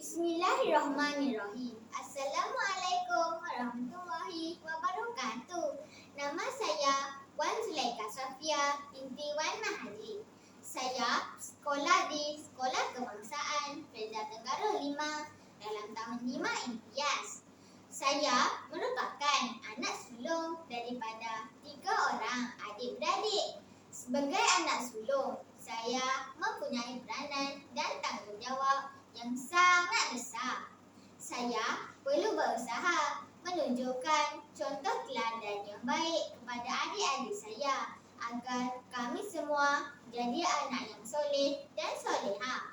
Bismillahirrahmanirrahim. Assalamualaikum warahmatullahi wabarakatuh. Nama saya Wan Zulaika Safia binti Wan Mahadi. Saya sekolah di Sekolah Kebangsaan Perak Tenggara 5 dalam tahun 5 imtiaz. Saya merupakan anak sulung daripada 3 orang adik-beradik. Sebagai anak sulung, saya mempunyai peranan dan tanggungjawab yang sangat besar. Saya perlu berusaha menunjukkan contoh teladan yang baik kepada adik-adik saya agar kami semua jadi anak yang soleh dan solehah.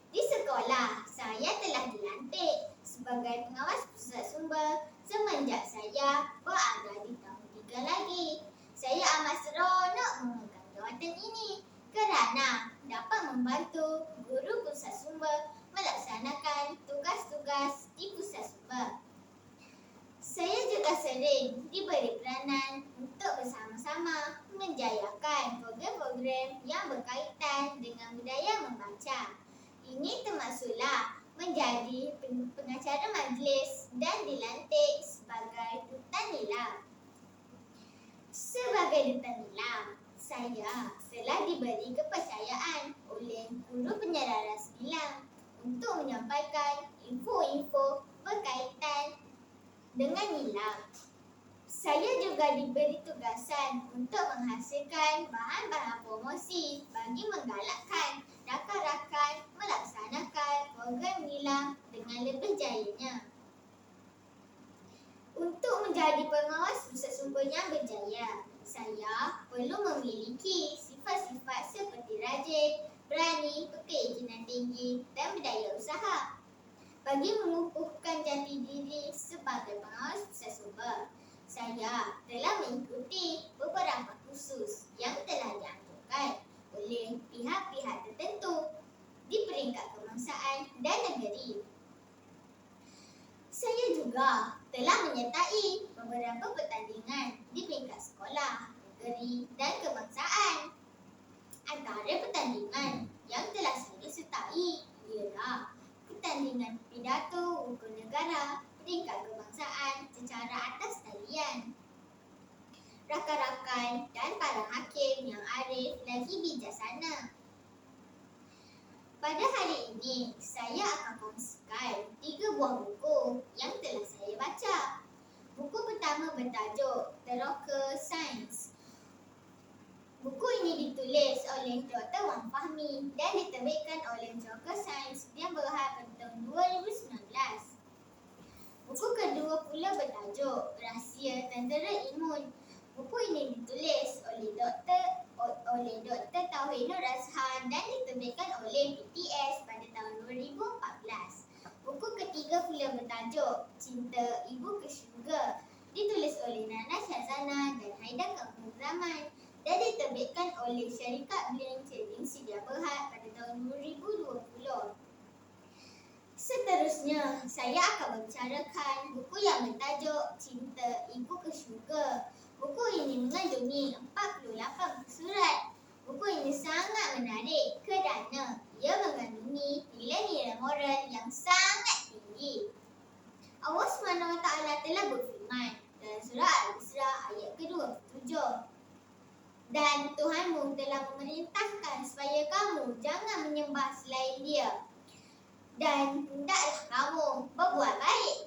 Di sekolah, saya telah dilantik sebagai pengawas pusat sumber semenjak saya berada di tahun 3 lagi. Saya amat seronok memegang jawatan ini kerana dapat membantu guru pusat sumber melaksanakan tugas-tugas di pusat sumber. Saya juga sering diberi peranan untuk bersama-sama menjayakan program-program yang berkaitan dengan budaya membaca. Ini termasuklah menjadi pengacara majlis dan dilantik sebagai Duta Nilam. Sebagai Duta Nilam, saya telah diberi kepercayaan oleh Guru Penyarara 9 untuk menyampaikan info-info berkaitan dengan nilam. Saya juga diberi tugasan untuk menghasilkan bahan-bahan promosi bagi menggalakkan rakan-rakan melaksanakan program nilam dengan lebih jayanya. Untuk menjadi pengawas pusat sumber yang berjaya, saya perlu memiliki sifat-sifat seperti rajin, berani, berkeinginan tinggi dan berdaya usaha. Bagi mengukuhkan jati diri sebagai pengawas pusat sumber, saya telah mengikuti beberapa kursus yang telah dianjurkan oleh pihak-pihak tertentu di peringkat kebangsaan dan negeri. Saya juga telah menyertai beberapa pertandingan di peringkat sekolah, negeri dan kebangsaan. Antara pertandingan yang telah saya sertai ialah pertandingan pidato rukun negara peringkat kebangsaan secara atas talian. Rakan-rakan dan para hakim yang arif lagi bijaksana. Pada hari ini, saya akan kongsikan 3 buah buku yang telah saya baca. Buku pertama bertajuk The Rocker Science. Buku ini ditulis oleh Dr. Wang Fahmi dan diterbitkan oleh Rocker Science yang berhad pada tahun 2019. Buku kedua pula bertajuk Rahsia Tentera Imun. Buku ini ditulis oleh Dr. Tauhid Nur Azhan dan diterbitkan oleh PTS pada tahun 2014. Buku ketiga pula bertajuk Cinta Ibu ke Syurga, ditulis oleh Nana Syazana dan Haidar Kamil Zaman dan diterbitkan oleh syarikat Blink Trading Sedia Berhad pada tahun 2020. Seterusnya, saya akan membicarakan buku yang bertajuk Cinta Ibu ke Syurga. Buku ini mengandungi 48 surat. Buku ini sangat menarik kerana ia mengandungi nilai-nilai moral yang sangat tinggi. Allah SWT telah berfirman dalam surah Al-Isra ayat ke-27. Dan Tuhanmu telah memerintahkan supaya kamu jangan menyembah selain Dia. Dan hendaklah kamu berbuat baik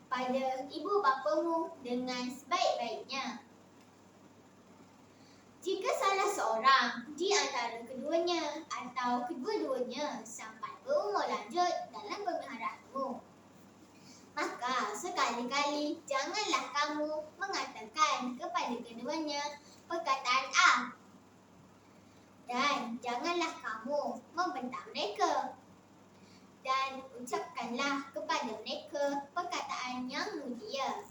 pada ibu bapamu dengan sebaik-baiknya. Jika salah seorang di antara keduanya atau kedua-duanya sampai berumur lanjut dalam pemeliharaanmu, maka sekali-kali janganlah kamu mengatakan kepada keduanya perkataan A. Dan janganlah kamu membentak mereka. Dan ucapkanlah kepada mereka perkataan yang mulia.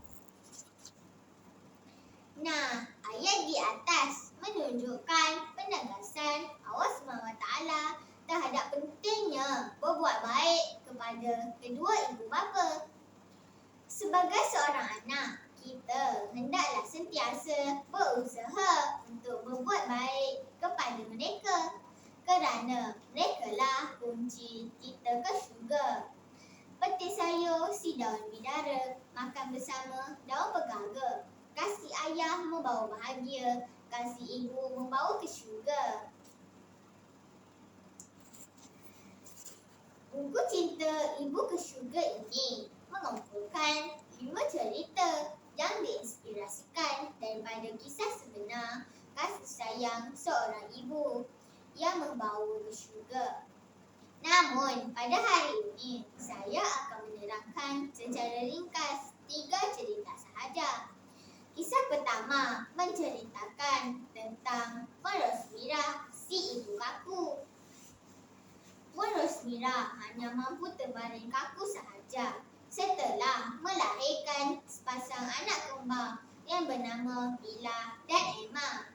Nah, ayat di atas menunjukkan penegasan Allah SWT terhadap pentingnya berbuat baik kepada kedua ibu bapa. Sebagai seorang anak, kita hendaklah sentiasa berusaha untuk berbuat baik kepada mereka kerana merekalah kunci kita ke syurga. kongsi daun bidara, makan bersama daun pegaga. Kasih ayah membawa bahagia, kasih ibu membawa ke syurga. Buku Cinta Ibu ke Syurga ini mengumpulkan 5 cerita yang diinspirasikan daripada kisah sebenar kasih sayang seorang ibu yang membawa ke syurga. Namun, pada hari ini, saya akan menerangkan secara ringkas 3 cerita sahaja. Kisah pertama menceritakan tentang Puan Rosmira, si ibu kaku. Puan Rosmira hanya mampu terbaring kaku sahaja setelah melahirkan sepasang anak kembar yang bernama Bila dan Emma.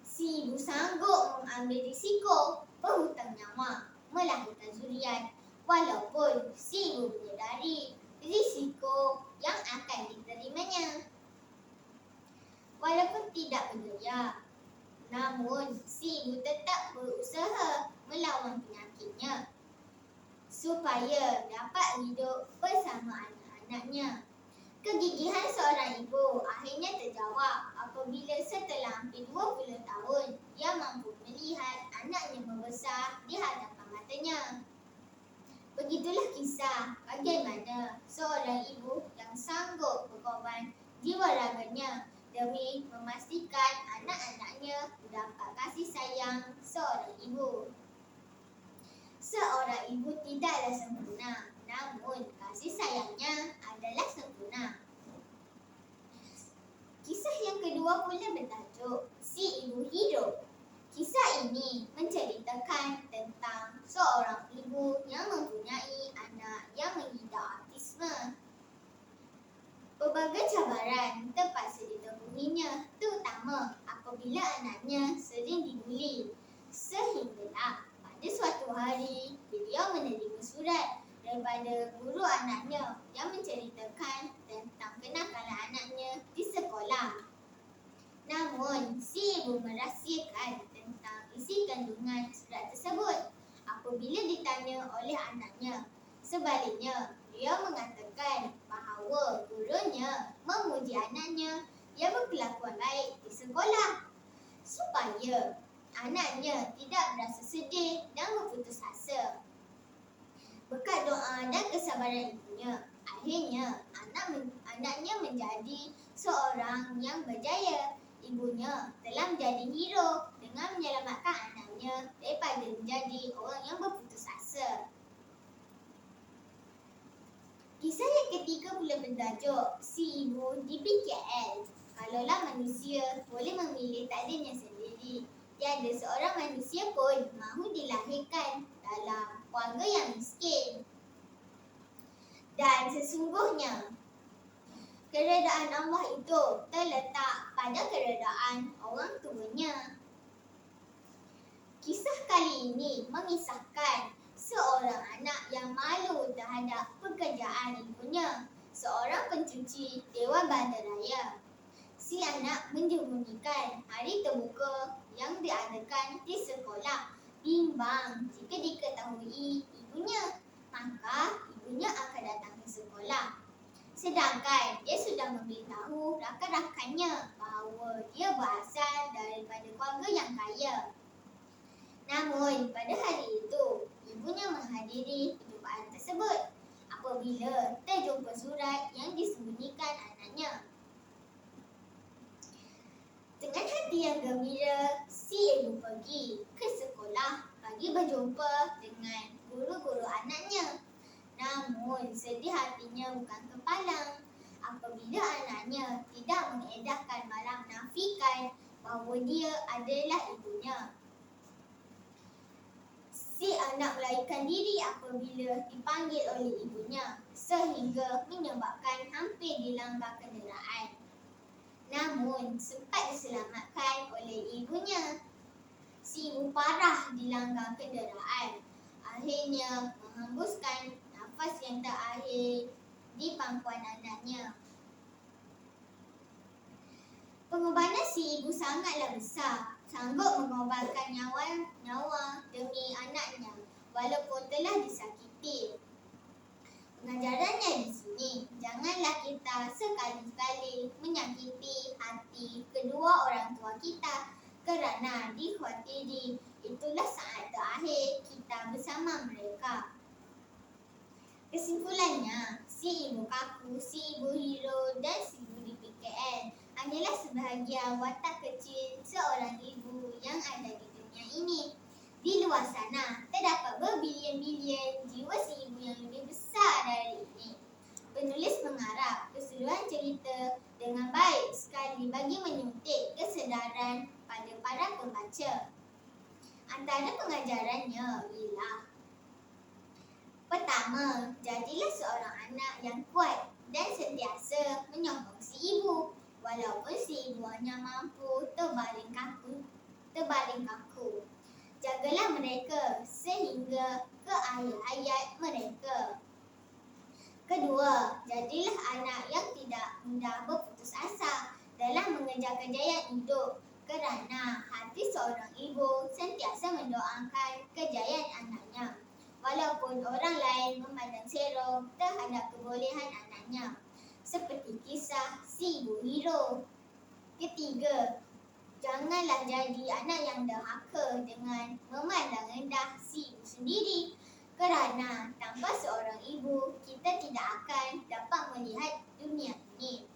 Si ibu sanggup mengambil risiko berhutang nyawa melahirkan zuriat walaupun si ibu menyedari risiko yang akan diterimanya. Walaupun tidak berjaya, namun si ibu tetap berusaha melawan penyakitnya supaya dapat hidup bersama anak-anaknya. Kegigihan seorang ibu akhirnya terjawab apabila setelah hampir 20 tahun ia mampu melihat anaknya membesar di hadapan matanya. Begitulah kisah bagaimana seorang ibu yang sanggup berkorban jiwa raganya demi memastikan anak-anaknya mendapat kasih sayang seorang ibu. Seorang ibu tidaklah sempurna, namun kasih sayangnya adalah sempurna. Kisah yang kedua pula bertajuk Si Ibu Hidup. Kisah ini menceritakan tentang seorang ibu yang mempunyai anak yang mengidap autisme. Pelbagai cabaran terpaksa ditemuinya, terutama apabila anaknya sering dibuli. Sehinggalah pada suatu hari, beliau menerima surat daripada guru anaknya yang menceritakan tentang kenakalan anaknya di sekolah. Namun, si ibu merahsiakan tentang isi kandungan surat tersebut apabila ditanya oleh anaknya. Sebaliknya, dia mengatakan bahawa gurunya memuji anaknya yang berkelakuan baik di sekolah supaya anaknya tidak merasa sedih dan berputus asa. Berkat doa dan kesabaran ibunya, akhirnya anaknya menjadi seorang yang berjaya. Ibunya telah menjadi hero dengan menyelamatkan anaknya daripada menjadi orang yang berputus asa. Kisah yang ketiga pula bertajuk Si Ibu di PKL. Kalaulah manusia boleh memilih takdirnya sendiri, tiada seorang manusia pun mahu dilahirkan dalam keluarga yang miskin. Dan sesungguhnya, keredaan Allah itu terletak pada keredaan orang tuanya. Kisah kali ini mengisahkan seorang anak yang malu terhadap pekerjaan ibunya, seorang pencuci Dewan Bandaraya. Si anak menyembunyikan hari terbuka yang diadakan di sekolah. Bimbang jika diketahui ibunya, maka ibunya akan datang ke sekolah. Sedangkan dia sudah memberitahu rakan-rakannya bahawa dia berasal daripada keluarga yang kaya. Namun pada hari itu, ibunya menghadiri perjumpaan tersebut apabila terjumpa surat yang disembunyikan anaknya. Dengan hati yang gembira, si ibu pergi ke sekolah bagi berjumpa dengan guru-guru anaknya. Namun sedih hatinya bukan kepalang apabila anaknya tidak mengedarkan malah menafikan bahawa dia adalah ibunya. Si anak melarikan diri apabila dipanggil oleh ibunya sehingga menyebabkan hampir dilanggar kenderaan. Namun sempat diselamatkan oleh ibunya. Si ibu parah dilanggar kenderaan, akhirnya menghembuskan nafas yang terakhir di pangkuan anaknya. Pengorbanan si ibu sangatlah besar, sanggup mengorbankan nyawa demi anaknya walaupun telah disakiti. sekali-sekali menyakiti hati kedua orang tua kita kerana dikhawatiri itulah saat terakhir kita bersama mereka. Kesimpulannya, si ibu kaku, si ibu hero dan si ibu di PKN hanyalah sebahagian watak kecil seorang ibu yang ada di dunia ini. Di luar sana, terdapat berbilion-bilion jiwa si ibu yang lebih besar dari ini. Penulis mengharap keseluruhan cerita dengan baik sekali bagi menyuntik kesedaran pada para pembaca. Antara pengajarannya ialah: pertama, jadilah seorang anak yang kuat dan sentiasa menyokong si ibu walaupun si ibu hanya mampu terbaring kaku. Jagalah mereka sehingga ke akhir hayat mereka. Kedua, jadilah anak yang tidak mudah berputus asa dalam mengejar kejayaan hidup kerana hati seorang ibu sentiasa mendoakan kejayaan anaknya walaupun orang lain memandang serong terhadap kebolehan anaknya, seperti kisah si ibu hero. Ketiga, janganlah jadi anak yang derhaka dengan memandang rendah si ibu sendiri kerana tanpa seorang ibu kita tidak akan dapat melihat dunia ini.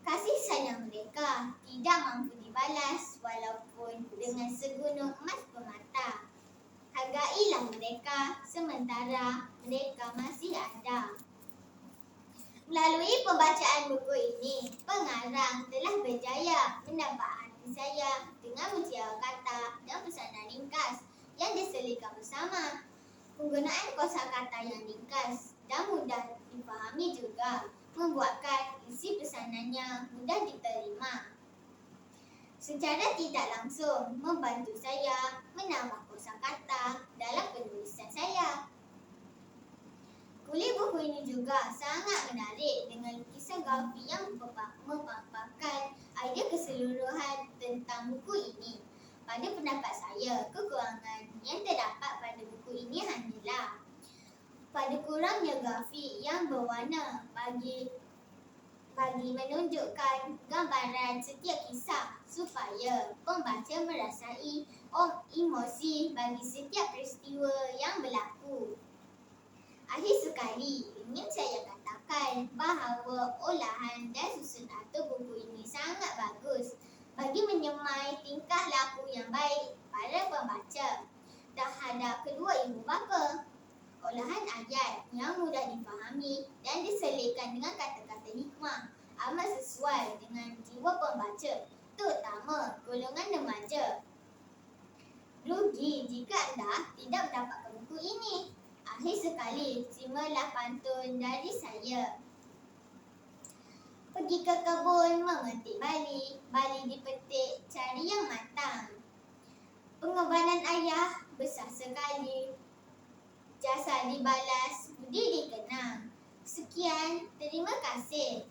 Kasih sayang mereka tidak mampu dibalas walaupun dengan segunung emas permata. Hargailah mereka sementara mereka masih ada. Melalui pembacaan buku ini, pengarang telah berjaya mendapat hati saya dengan mutiara kata dan pesanan ringkas yang diselitkan bersama. Penggunaan kosakata yang ringkas dan mudah dipahami juga membuatkan isi pesanannya mudah diterima. Secara tidak langsung membantu saya menambah kosakata dalam penulisan saya. Kulit buku ini juga sangat menarik dengan lukisan grafik yang memaparkan idea keseluruhan tentang buku ini. Pada pendapat saya, kekurangan yang terdapat pada buku ini hanyalah pada kurangnya grafik yang berwarna bagi menunjukkan gambaran setiap kisah supaya pembaca merasai emosi bagi setiap peristiwa yang berlaku. Akhir sekali, ingin saya katakan bahawa olahan dan susun atur buku ini sangat bagus bagi menyemai tingkah laku yang baik para pembaca terhadap kedua ibu bapa. Olahan ayat yang mudah difahami dan diselitkan dengan kata-kata hikmah amat sesuai dengan jiwa pembaca, terutama golongan remaja. Rugi jika anda tidak mendapatkan buku ini. Akhir sekali, simalah pantun dari saya. Pergi ke kebun memetik bali, bali dipetik cari yang matang. Pengorbanan ayah besar sekali, jasa dibalas, budi dikenang. Sekian, terima kasih.